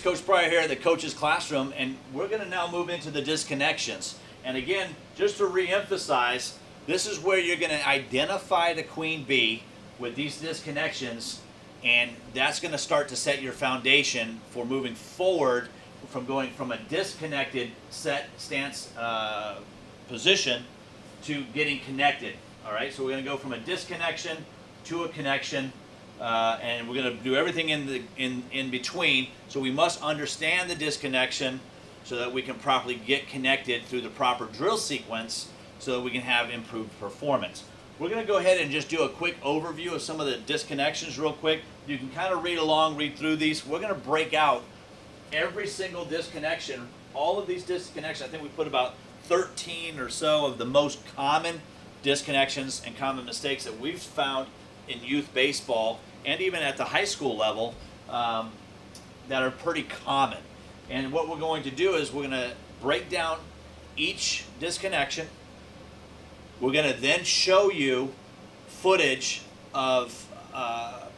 Coach Pryor here at the Coach's Classroom, and we're going to now move into the disconnections. And again, just to re-emphasize, this is where you're going to identify the queen bee with these disconnections, and that's going to start to set your foundation for moving forward from going from a disconnected stance position to getting connected. All right, so we're going to go from a disconnection to a connection, and we're going to do everything in between. So we must understand the disconnection so that we can properly get connected through the proper drill sequence so that we can have improved performance. We're going to go ahead and just do a quick overview of some of the disconnections real quick. You can kind of read along, read through these. We're going to break out every single disconnection, all of these disconnections. I think we put about 13 or so of the most common disconnections and common mistakes that we've found in youth baseball and even at the high school level that are pretty common. And what we're going to do is we're going to break down each disconnection. We're going to then show you footage of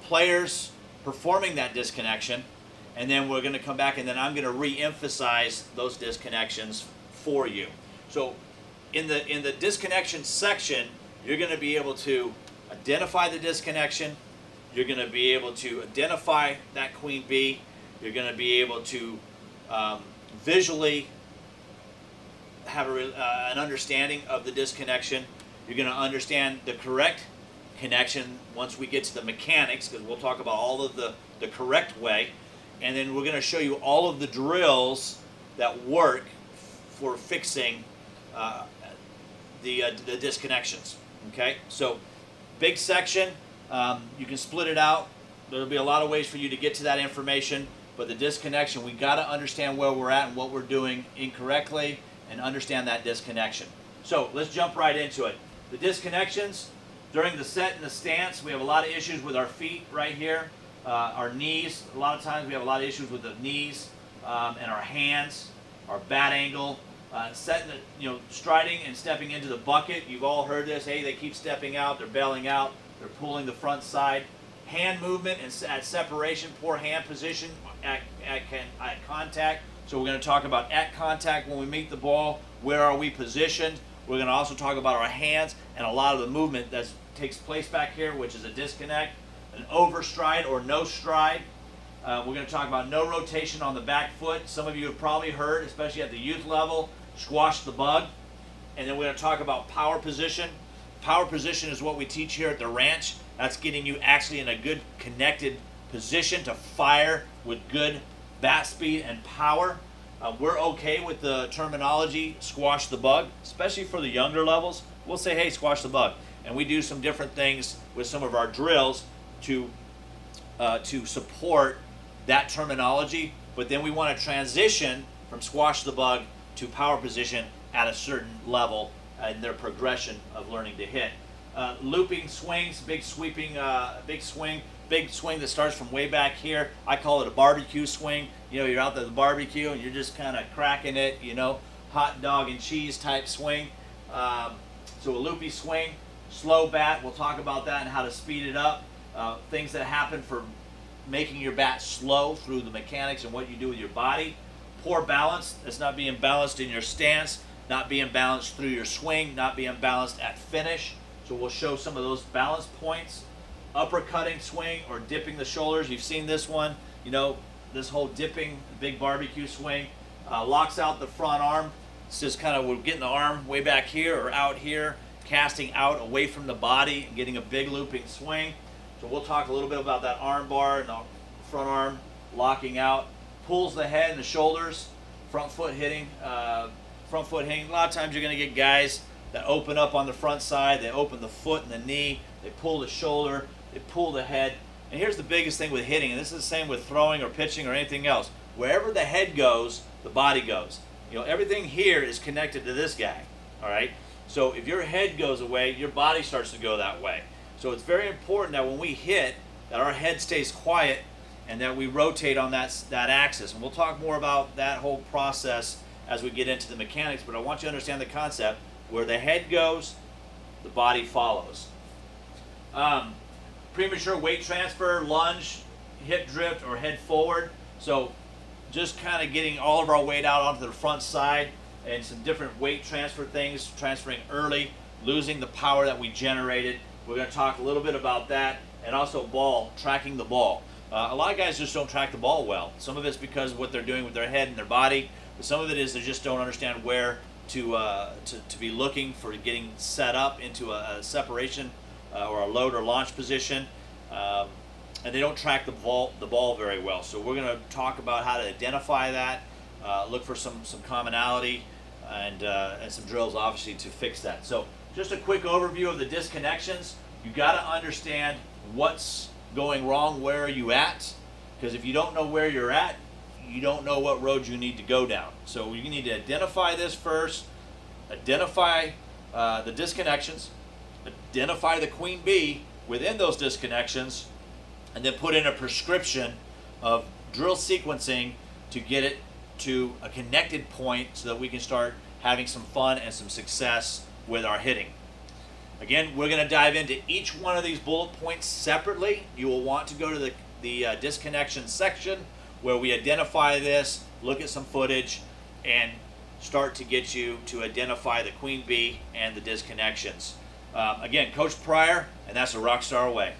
players performing that disconnection, and then we're going to come back and then I'm going to re-emphasize those disconnections for you. So in the disconnection section, you're going to be able to identify the disconnection. You're going to be able to identify that queen bee. You're going to be able to visually have an understanding of the disconnection. You're going to understand the correct connection once we get to the mechanics, because we'll talk about all of the correct way. And then we're going to show you all of the drills that work for fixing the disconnections. Okay, so big section. You can split it out. There'll be a lot of ways for you to get to that information, but the disconnection, we got to understand where we're at and what we're doing incorrectly and understand that disconnection. So let's jump right into it. The disconnections during the set and the stance, we have a lot of issues with our feet right here, our knees. A lot of times we have a lot of issues with the knees and our hands, our bat angle, setting striding and stepping into the bucket. You've all heard this. Hey, they keep stepping out, they're bailing out, they're pulling the front side. Hand movement and at separation, poor hand position at contact. So we're going to talk about at contact when we meet the ball. Where are we positioned? We're going to also talk about our hands and a lot of the movement that takes place back here, which is a disconnect, an overstride or no stride. We're going to talk about no rotation on the back foot. Some of you have probably heard, especially at the youth level, squash the bug. And then we're going to talk about power position. Power position is what we teach here at the ranch. That's getting you actually in a good connected position to fire with good bat speed and power. We're okay with the terminology squash the bug, especially for the younger levels. We'll say, hey, squash the bug. And we do some different things with some of our drills to support that terminology. But then we want to transition from squash the bug to power position at a certain level in their progression of learning to hit. Looping swings, big swing that starts from way back here. I call it a barbecue swing. You're out there at the barbecue and you're just kind of cracking it, hot dog and cheese type swing. So a loopy swing, slow bat, we'll talk about that and how to speed it up. Things that happen for making your bat slow through the mechanics and what you do with your body. Poor balance, that's not being balanced in your stance, not being balanced through your swing, not being balanced at finish. So we'll show some of those balance points. Uppercutting swing or dipping the shoulders. You've seen this one. This whole dipping, big barbecue swing. Locks out the front arm. It's just kind of, we're getting the arm way back here or out here, casting out away from the body and getting a big looping swing. So we'll talk a little bit about that arm bar and the front arm locking out. Pulls the head and the shoulders. Front foot hitting. A lot of times you're going to get guys that open up on the front side. They open the foot and the knee. They pull the shoulder. They pull the head. And here's the biggest thing with hitting, and this is the same with throwing or pitching or anything else. Wherever the head goes, the body goes. Everything here is connected to this guy. All right? So if your head goes away, your body starts to go that way. So it's very important that when we hit, that our head stays quiet and that we rotate on that axis. And we'll talk more about that whole process as we get into the mechanics, but I want you to understand the concept. Where the head goes, the body follows. Premature weight transfer, lunge, hip drift, or head forward. So just kind of getting all of our weight out onto the front side and some different weight transfer things, transferring early, losing the power that we generated. We're going to talk a little bit about that, and also tracking the ball. A lot of guys just don't track the ball well. Some of it's because of what they're doing with their head and their body, but some of it is they just don't understand where to be looking for getting set up into a separation or a load or launch position, and they don't track the ball very well. So we're going to talk about how to identify that, look for some commonality, and some drills obviously to fix that. So just a quick overview of the disconnections. You got to understand what's going wrong, where are you at, because if you don't know where you're at, you don't know what road you need to go down. So you need to identify this first, identify the disconnections, identify the queen bee within those disconnections, and then put in a prescription of drill sequencing to get it to a connected point so that we can start having some fun and some success with our hitting. Again, we're going to dive into each one of these bullet points separately. You will want to go to the disconnection section where we identify this, look at some footage, and start to get you to identify the queen bee and the disconnections. Again, Coach Pryor, and that's the RockStar way.